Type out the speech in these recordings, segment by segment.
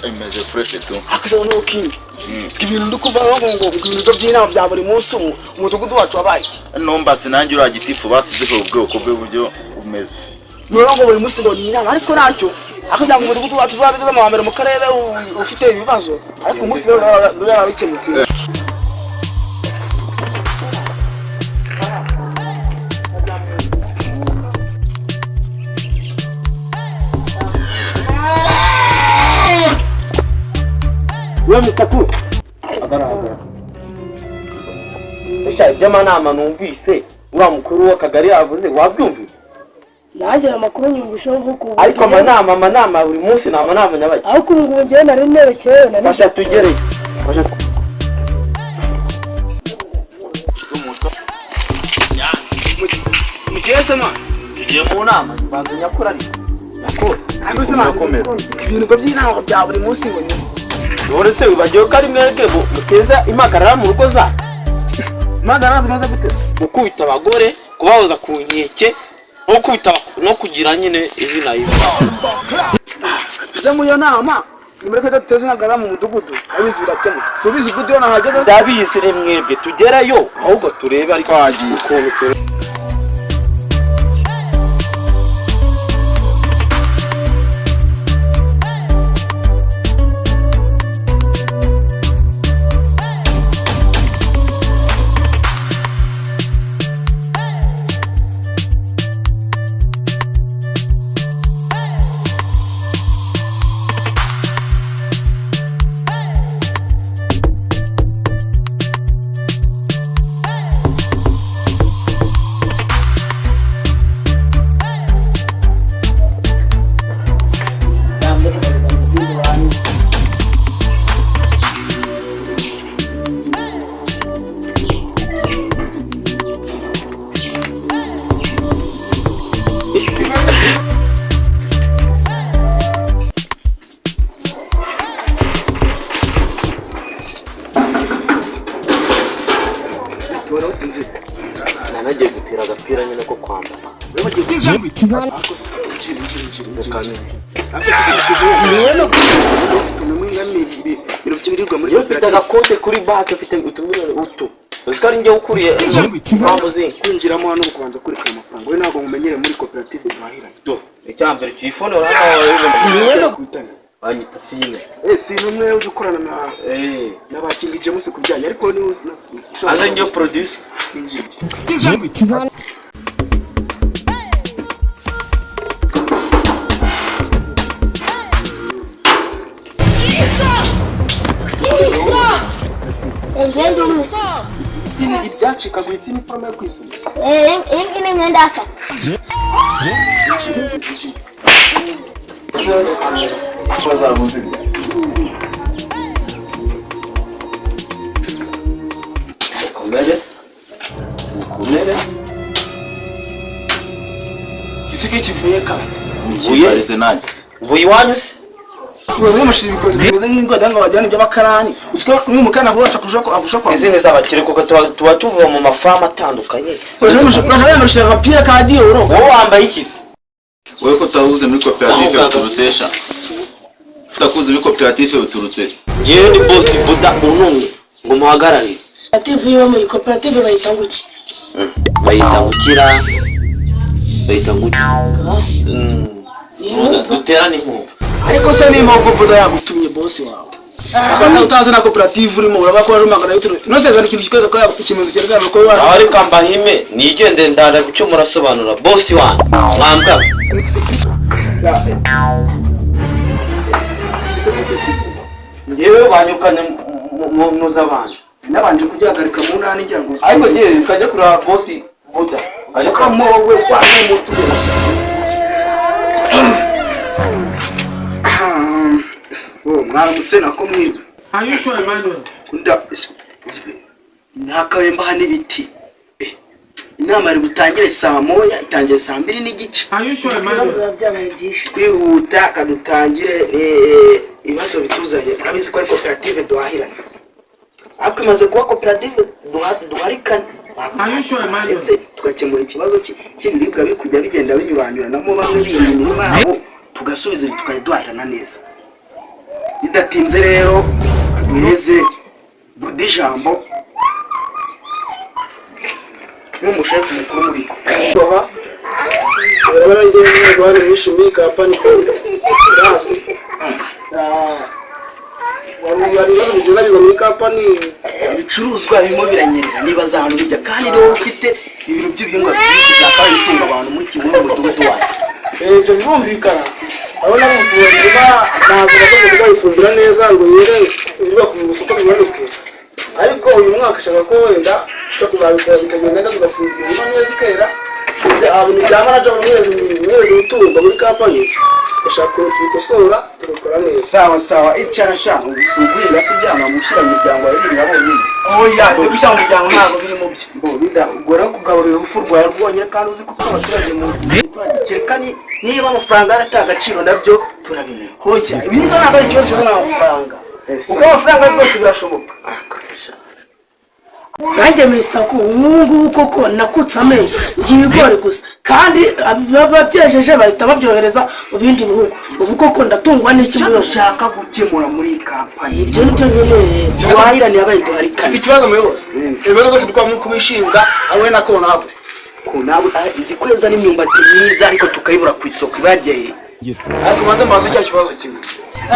Imeze fresh tu. Akaza no king. Ibintu ndikuvaho ngo ibintu by'inama bya buri munsi umudugudu wacu wabaye. Nomba sinanjye uragitifu basizeho ubwoko bw'uburyo umeze. Ngo buri munsi ngo ni inama ariko nacyo akagira ngo umudugudu wacu uzabe mu mbere mu karere ufite ibibazo ariko umunsi rero yarabikemutse. Wewe mtakuu agara Esha iby'amanama numvise ura mukuru w'akagari yavuze wabyumvise naje amakuru nyumvisho vuko ariko amanama buri munsi na amanama nyabaye aho kungu ngiye nari nerekeye nari fasha tugere fasha mugese ma Tugiye mu nama bazanya kurari yakose ariko se nakomera ibintu by'inama bya buri munsi ngo ni uretse bibagiye ko ari mwebwe muteza impagarara mu rugo za impagarara zimaze guteza gukubita abagore kubahoza ku nkeke no kubita no kugira nyine ivi na ivi tujya mu yo nama nimureke duteze impagarara mu mudugudu abizi birakemuka subiza gudio na hageze ndabizi re mwebwe tugerayo ahubwo turebe ariko hagiye ukuntu turebe nagiye gutira agapira nyine ko kwambara wewe bagiye kwambara ako cyane niwe no birukirirwa muri ufite agakote kuri back ufite utumire utu usikari nje ukuriye bamuzi kwinjiramo hano kubanza kureka amafaranga we ntabwo mumenyere muri cooperative duhahirane do icyambere cyifone urana niwe no kwitana banyita sine sine umwe udukorana na n'abakingije muse kubijyanye ariko ni nasi aza nje produce sine ibyacika guhita iniforme yo kwisuma ingine imyenda y'akazi Kumere Kisiki kivuye ka Mvuye nanjye vuye wanyuse wewe mushibikoze bimeze nk'ingo danga bajyana by'abakarani usiko n'umukana kurasha kurusha kwa izindi zabakire kuko tuba tuvuye mu mafamu atandukanye wewe mushaka agapira ka dioro wowe wambaye ikisi wewe ko tahuze muri cooperative uturutsesha utakuze muri cooperative uturutse yewe ni boss buda unumwe ngo muhagarare cooperative yo muri cooperative bayitanguki bayitangukira duterane impundu ariko se ni mpamvu buda yagutumye boss wawe akana utazi na cooperative urimo uraba ko ajumagara yituru noseza ikintu kikwega ko ikimezo cyereka ko aho ari kambahime nigende ndara gucyo murasobanura boss wanyu mwambwa ngewe banyukanye mu zabanje nabanje kujagarika mu nani ngira ngo ariko ngiye kajya kura boss buda ariko mowe kwaje mutuye mwaramutse nako mwiba ayushwe Emmanuel kunda nakawemba hani biti inama ari gutangire saa moya itangiye saa 2 n'igice ayushwe Emmanuel twihuta kadutangire ibibazo bituzanye urabizi ko ari cooperative duhahirane ariko imaze kuba cooperative duharikana ayushwe Emmanuel tukakemura ikibazo cy'ibiribwa biri kujya bigenda binyuranyuranamo bamwe bindi nyuma yabo tugasubiza tukajya duhahirana neza. Bidatinze rero duheze budi jambo n'umushefu mukuru muri ko. Barangije bari bishimiye kampani rasi. Wari muri kampani ibicuruzwa birimo biranyerera niba za hantu bijya kandi rero ufite ibintu by'ibihingwa byinshi byakabaye bitunga abantu muri kimwe mu mudugudu wacu. Ibyo byumvikana abona mutuba ntabwo bakoze bayifumbira neza ngo yere niba ku musoko bimanuke, ariko uyu mwaka ashaka ko wenda cyo kuzabikora bikagenda neza tugafumbira neza ikera ibintu bya manager mwezi utunga muri kampani ashaka kubikosora tubikora neza. Sawa icara shaka ubusubira se byanga mushyira mu miryango y'ibiri nabo nyine. Oya ibyo mu miryango ntabwo birimo byo bo bidagora kugaburira ubufu rwawe rwonyine kandi uzi ko abaturage mu turakekani niba amafaranga arataga agaciro nabyo turabimenya. Hoya ibindi ntabwo ari ikibazo n'amafaranga uko amafaranga rwose birashoboka. nanjye Mr. Ko ubu koko nakutse amenyo by'ibigori gusa kandi babyejeje bahita babyohereza mu bindi bihugu. Ubu koko ndatungwa n'iki cyo ushaka gukemura muri kampani. ibyo nibyo nkeneye. Duhahirane yabaye duharika. Afite ikibazo mu yose ibibazo byose twamwe kubishinga awe nako nabo ko nabo nzi kweza n'imyumbati myiza ariko tukayibura ku isoko ibageye. ariko manze maze cya kibazo kimwe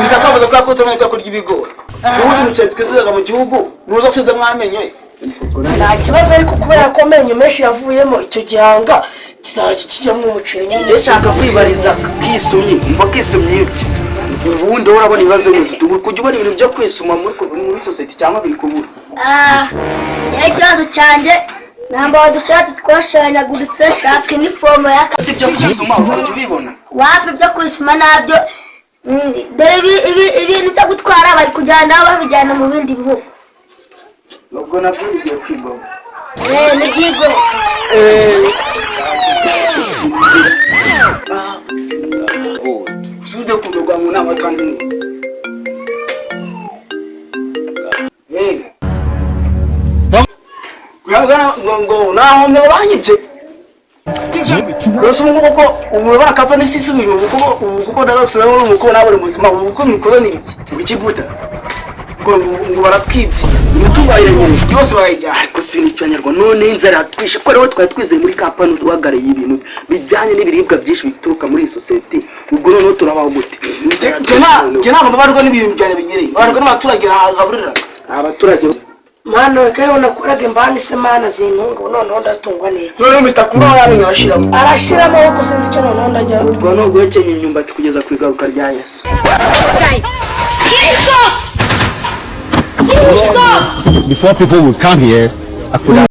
Mr. Kabaza ko yakotse amenyo kurya ibigori ubundi mucyari twizaga mu gihugu nuza subiza mwamenyo nta kibazo ariko kubera ko amenyo menshi yavuyemo icyo gihanga kizajya kijyamo umuceri nyine. Ndashaka kwibariza kwisumye ngo kisumye ubundi urabona ibibazo bizi tugura kujya ubona ibintu byo kwisuma muri society cyangwa biri kubura. Ikibazo cyanjye namba wadushati twashanyaguritse shaka inifomo Si byo kwisuma urabona ubibona. wapi byo kwisuma nabyo dore ibintu byo gutwara bari kujyana babijyana mu bindi bihugu. Ubwo nabyo bigiye kwigoma. Nigigo Sude kudogwa mu nama kandi ni. kuyabwana ngo naho mwe banyibye Rose ubu ko umubara kampani sisi ubu kuko ndagakusa n'ubu muko nabone muzima ubu ko mikoro ni iki Bikibuda. ngo baratwibye imitubayire nyine yose bayijyana. Ariko si n'icanyarwa none inzara twishe ko rero twari twizeye muri kampani duhagareye ibintu bijyanye n'ibiribwa byinshi bituruka muri society. Ubwo none turabaho gute? Ntabwo babarwa n'ibintu byane binyereye babarwa n'abaturage hagaburira Abaturage Mano kariho nakoraga imbani se mana zintunga none ndatungwa n'iki. none Mr. Kuba yamenye Arashiramo uko sinzi icyo none ndajya. ubwo no guhekenya imyumbati kugeza ku igaruka rya Yesu. Before people would come here, I could have